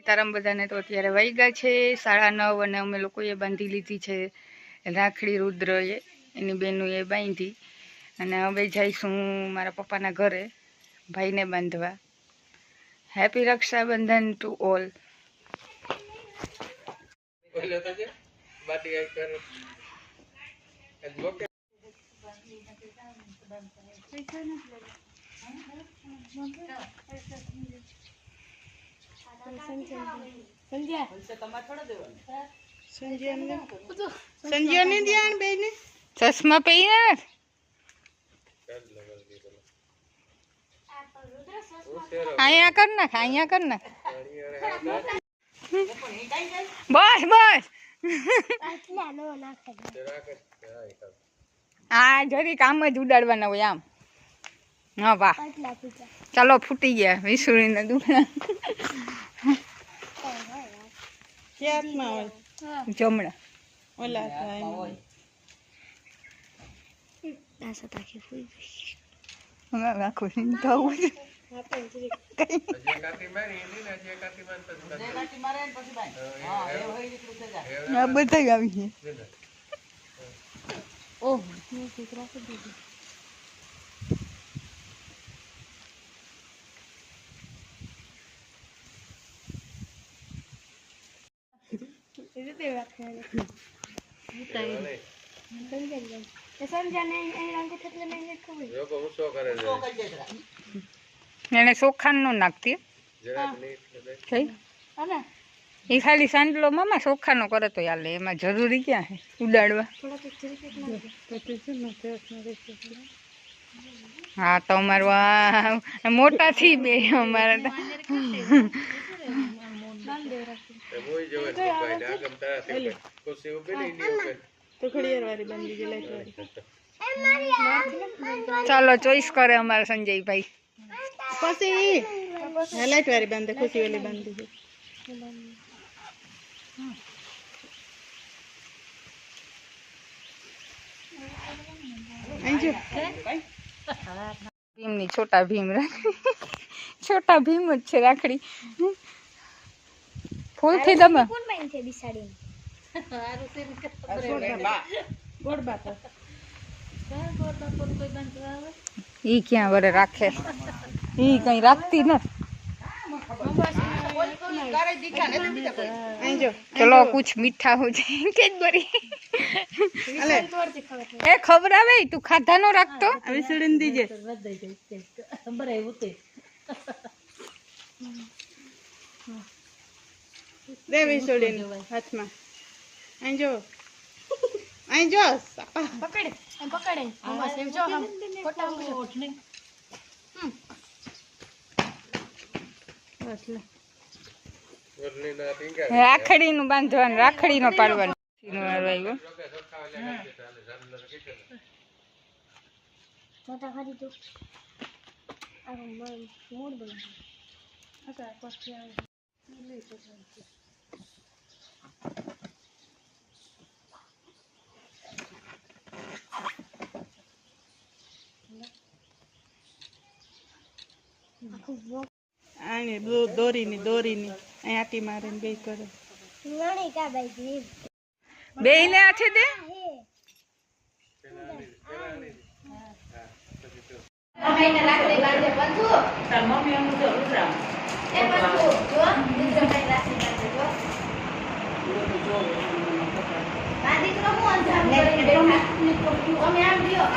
સીતારામ બધાને. તો અત્યારે વાગ્યા છે 9:30 અને અમે લોકોએ બાંધી લીધી છે રાખડી. રુદ્રએ એની બહેનોએ બાંધી અને હવે જઈશું મારા પપ્પાના ઘરે ભાઈને બાંધવા. Happy Rakshabandhan to all. ચશ્મા પહેરીને અહીંયા કર નાખ, અહીંયા કર નાખ. બસ બસ. હા જરી કામ જ ઉડાડવાના હોય આમ. હા વાહ, ચાલો ફૂટી ગયા વિસુડીના દુખણા. જમણા ઓલા રાખો બધા આવી એને ચોખાન નો નાખતી એ ખાલી સાંડલો મામા ચોખાનો કરે તો હાલે, એમાં જરૂરી ક્યાં છે ઉડાડવા. હા તો અમારું આ મોટા થી બે અમારા ચાલો ચોઈસ કરે અમારા સંજયભાઈ. પછી લાઈટ વાળી બાંધે, ખુશી વાળી બાંધી. ભીમની છોટા ભીમ રાખડી, છોટા ભીમ જ છે રાખડી. ફૂલ થી દમ ઈ ક્યાં વડે રાખે, ઈ કઈ રાખતી નથી. चलो कुछ मीठा हो जाए कैडबरी ए खबर आवे तू खाधा नो रखतो अभी सुड़न दीजे देवी सुड़न हाथ में आंजो पकड़ पकड़े जो हम फोटा उठने રાખડી નું બાંધવાનું, રાખડી નો પાડવાનું. આને દોરીની દોરીની આટી મારે ને બે કરે નાની કા બાઈ બે ને આઠે દે મમ્મીને રાખડી બાંધે બંધુ તાર મમ્મી અમુ જો રુદ્રા એ બંધુ જો રુદ્રા કઈ રાખડી બાંધે જો બાંધી તો હું અંધાર કરીને બેઠા અમે આમ દિયો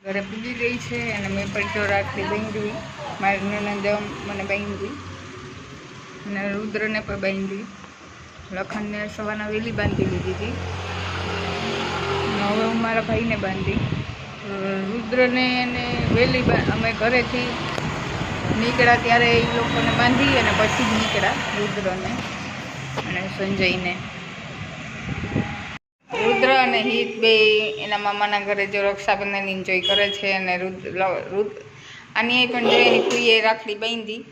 ઘરે પૂજી ગઈ છે અને મેં પણ જો રાખડી બાંધી. મારી નણંદે મને બાંધી અને રુદ્રને પણ બાંધી. લખનને સવારના વહેલી બાંધી લીધી હતી. હવે હું મારા ભાઈને બાંધી. રુદ્રને એને વહેલી અમે ઘરેથી નીકળ્યા ત્યારે એ લોકોને બાંધી અને પછી જ નીકળ્યા રુદ્રને અને સંજયને. રુદ્ર અને હિત બે એના મામાના ઘરે જો રક્ષાબંધન એન્જોય કરે છે. અને આની પણ જો એની ફૂઈએ રાખડી બાંધી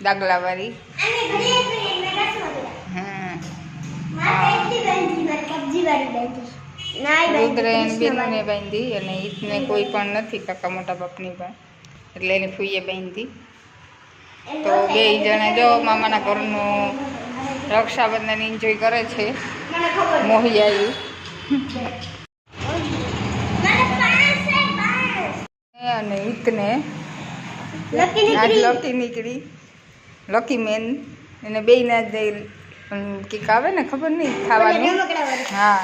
દાગલાવાળી. હા રુદ્ર એને બેનને બાંધી અને ઈદને કોઈ પણ નથી કાકા મોટા બાપની પણ એટલે એને ફૂઈએ બાંધી. તો બે જણા જો મામાના ઘરનું રક્ષાબંધન એન્જોય કરે છે. મોહિયાયું અને ઈતને આજ લકી નીકળી લકી મેન એને બે ના કંઈક આવે ને ખબર નહીં ખાવાનું. હા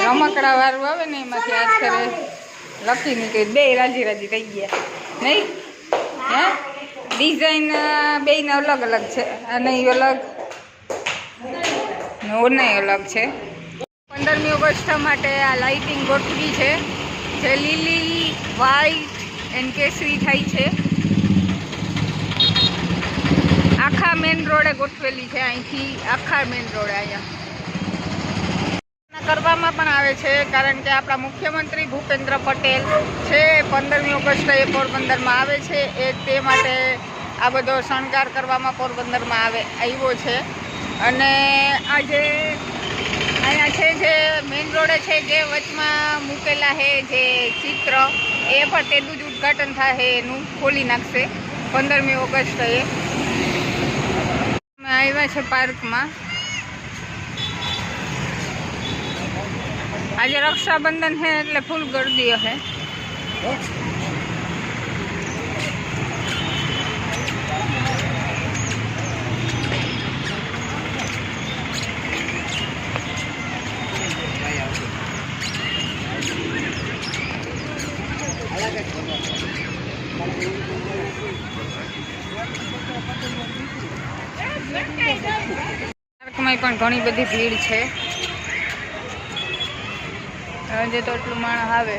રમકડા વાળું આવે ને એમાંથી આજ કરે લકી નીકળી. બે રાજી રાજી થઈ ગયા નહીં? હે ડિઝાઇન બેને અલગ અલગ છે. અને અલગ ઓને અલગ છે. 15મી ઓગસ્ટ માટે આ લાઇટિંગ ગોઠવી છે જે લીલી વ્હાઈટ એન્ડ કેસરી થાય છે. આખા મેન રોડે ગોઠવેલી છે. અહીંથી આખા મેન રોડે અહીંયા કરવામાં પણ આવે છે કારણ કે આપણા મુખ્યમંત્રી ભૂપેન્દ્ર પટેલ છે 15મી ઓગસ્ટે એ પોરબંદરમાં આવે છે. એ તે માટે આ બધો શણગાર કરવામાં પોરબંદરમાં આવ્યો છે. અને આજે અહીંયા છે જે મેઇન રોડે છે જે વચમાં મૂકેલા છે જે ચિત્ર એ પણ તેનું જ ઉદ્ઘાટન થાય એનું ખોલી નાખશે 15મી ઓગસ્ટે. અમે આવ્યા છે પાર્કમાં. આજે રક્ષાબંધન છે એટલે ફૂલ ગરદી હશે. પાર્કમાં પણ ઘણી બધી ભીડ છે. આજે તો એટલું માણસ આવે.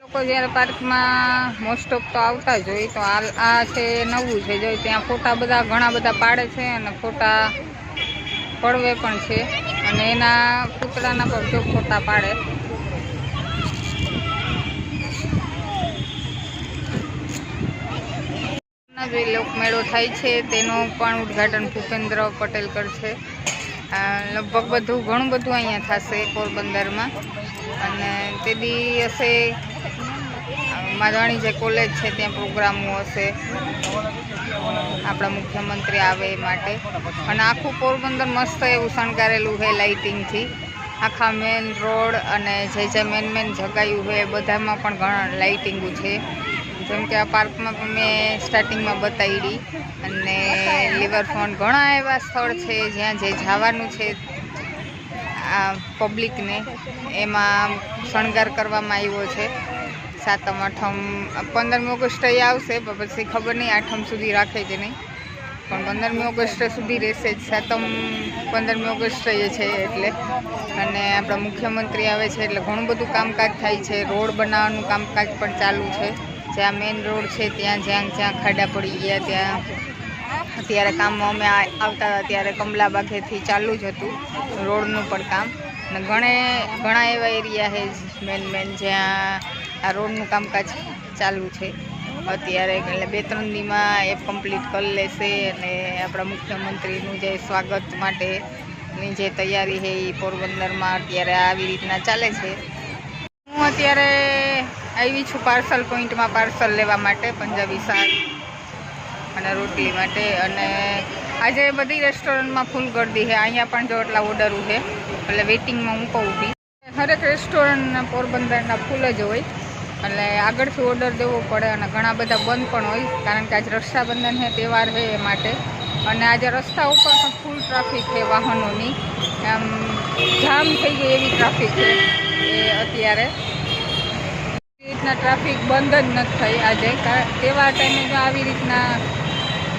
લોકો જ્યારે પાર્કમાં મોસ્ટ ઓફ તો આવતા જ હોય. તો આ છે નવું છે જો ત્યાં ફોટા બધા ઘણા બધા પાડે છે અને ફોટા પડવે પણ છે અને એના પૂતળાના પર જો ફોટા પાડે. જે લોકમેળો થાય છે તેનું પણ ઉદ્ઘાટન ભૂપેન્દ્ર પટેલ કરશે. લગભગ ઘણું બધું અહીંયા થશે પોરબંદરમાં. અને તે દિવસે માધવાણી જે કોલેજ છે ત્યાં પ્રોગ્રામો હશે આપણા મુખ્યમંત્રી આવે એ માટે. અને આખું પોરબંદર મસ્ત એવું શણગારેલું છે લાઇટિંગથી. આખા મેન રોડ અને જે મેન જગાયું હોય બધામાં પણ ઘણા લાઇટિંગો છે. જેમ કે આ પાર્કમાં પણ મેં સ્ટાર્ટિંગમાં બતાવી. અને રિવરફ્રન્ટ ઘણા એવા સ્થળ છે જ્યાં જે જવાનું છે આ પબ્લિકને એમાં શણગાર કરવામાં આવ્યો છે. 7મ 8મ 15મી ઓગસ્ટે આવશે પછી ખબર નહીં 8મ સુધી રાખે કે નહીં પણ 15મી ઓગસ્ટ સુધી રહેશે જ. 7મ 15મી ઓગસ્ટ એ છે એટલે. અને આપણા મુખ્યમંત્રી આવે છે એટલે ઘણું બધું કામકાજ થાય છે. રોડ બનાવવાનું કામકાજ પણ ચાલુ છે. જ્યાં મેઇન રોડ છે ત્યાં જ્યાં ખાડા પડી ગયા ત્યાં અત્યારે કામ અમે આવતા હતા ત્યારે કમલાબાગેથી ચાલુ જ હતું રોડનું પણ કામ. અને ઘણા એવા એરિયા છે મેન જ્યાં આ રોડનું કામકાજ ચાલુ છે અત્યારે. એટલે 2-3 દીમાં એ કમ્પ્લીટ કરી લેશે. અને આપણા મુખ્યમંત્રીનું જે સ્વાગત માટેની જે તૈયારી છે એ પોરબંદરમાં અત્યારે આવી રીતના ચાલે છે. હું અત્યારે આવી છું પાર્સલ પોઈન્ટમાં પાર્સલ લેવા માટે પંજાબી શાક અને રોટલી માટે. અને આજે બધી રેસ્ટોરન્ટમાં ફૂલ ગરદી છે. અહીંયા પણ જો એટલા ઓર્ડરો છે એટલે વેઇટિંગમાં હું કહું ઊભી. હરેક રેસ્ટોરન્ટના પોરબંદરના ફૂલ જ હોય એટલે આગળથી ઓર્ડર દેવો પડે. અને ઘણા બધા બંધ પણ હોય કારણ કે આજે રક્ષાબંધન છે તહેવાર છે એ માટે. અને આજે રસ્તા ઉપર પણ ફૂલ ટ્રાફિક છે વાહનોની. આમ જામ થઈ ગઈ એવી ટ્રાફિક છે એ અત્યારે. રીતના ટ્રાફિક બંધ જ નથી થઈ આજે. તેવા ટાઈમે જો આવી રીતના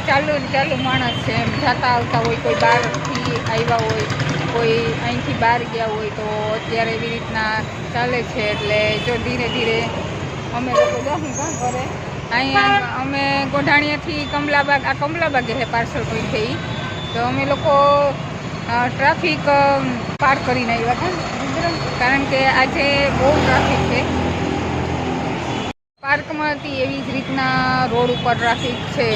ચાલુ માણસ છે એમ જતા આવતા હોય. કોઈ બહારથી આવ્યા હોય કોઈ અહીંથી બહાર ગયા હોય તો અત્યારે એવી રીતના ચાલે છે. એટલે જો ધીરે ધીરે અમે લોકો જશું કાં કરે. અહીંયા અમે ગોઢાણીયાથી કમલાબાગે છે પાર્સલ પોઈન્ટ થઈ. તો અમે લોકો ટ્રાફિક પાર કરીને આવ્યા હતા કારણ કે આજે બહુ ટ્રાફિક છે. પાર્કમાંથી એવી જ રીતના રોડ ઉપર ટ્રાફિક છે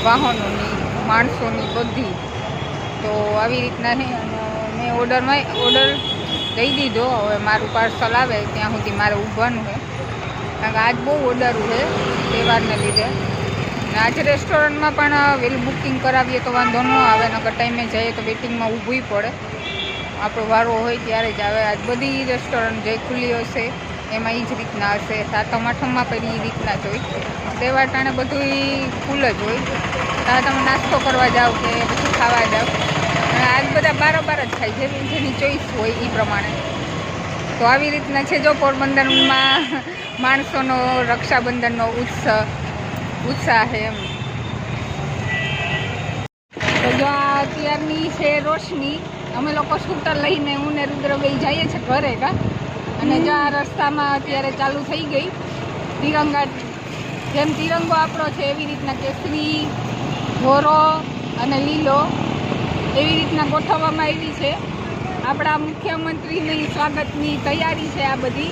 વાહનોની માણસોની બધી. તો આવી રીતના છે. અને મેં ઓર્ડર દઈ દીધો. હવે મારું પાર્સલ આવે ત્યાં સુધી મારે ઊભવાનું છે, કારણ કે આજ બહુ ઓર્ડરું છે તહેવારને લીધે. અને આજે રેસ્ટોરન્ટમાં પણ વહેલું બુકિંગ કરાવીએ તો વાંધો ન આવે, નકર ટાઈમે જઈએ તો વેટિંગમાં ઊભું પડે. આપણો વારો હોય ત્યારે જ આવે. આજ બધી રેસ્ટોરન્ટ જે ખુલ્લી હશે એમાં એ જ રીતના હશે. 7મ 8મમાં પણ એ રીતના જ હોય. તહેવાર ટાણે બધું ફૂલ જ હોય. ત્યાં તમે નાસ્તો કરવા જાઓ કે પછી ખાવા જાઓ, અને આજ બધા બારોબાર જ ખાય, જેની ચોઈસ હોય એ પ્રમાણે. તો આવી રીતના છે. જો પોરબંદરમાં માણસોનો રક્ષાબંધનનો ઉત્સાહ છે એમ. તો જો આ અત્યારની છે રોશની. અમે લોકો સ્કૂટર લઈને હું ને રુદ્રભાઈ જઈએ છીએ ઘરે કા. અને જો આ રસ્તામાં અત્યારે ચાલુ થઈ ગઈ તિરંગા, જેમ તિરંગો આપણો છે એવી રીતના કેસરી, ધોરો અને લીલો એવી રીતના ગોઠવવામાં આવી છે. આપણા મુખ્યમંત્રીની સ્વાગતની તૈયારી છે આ બધી.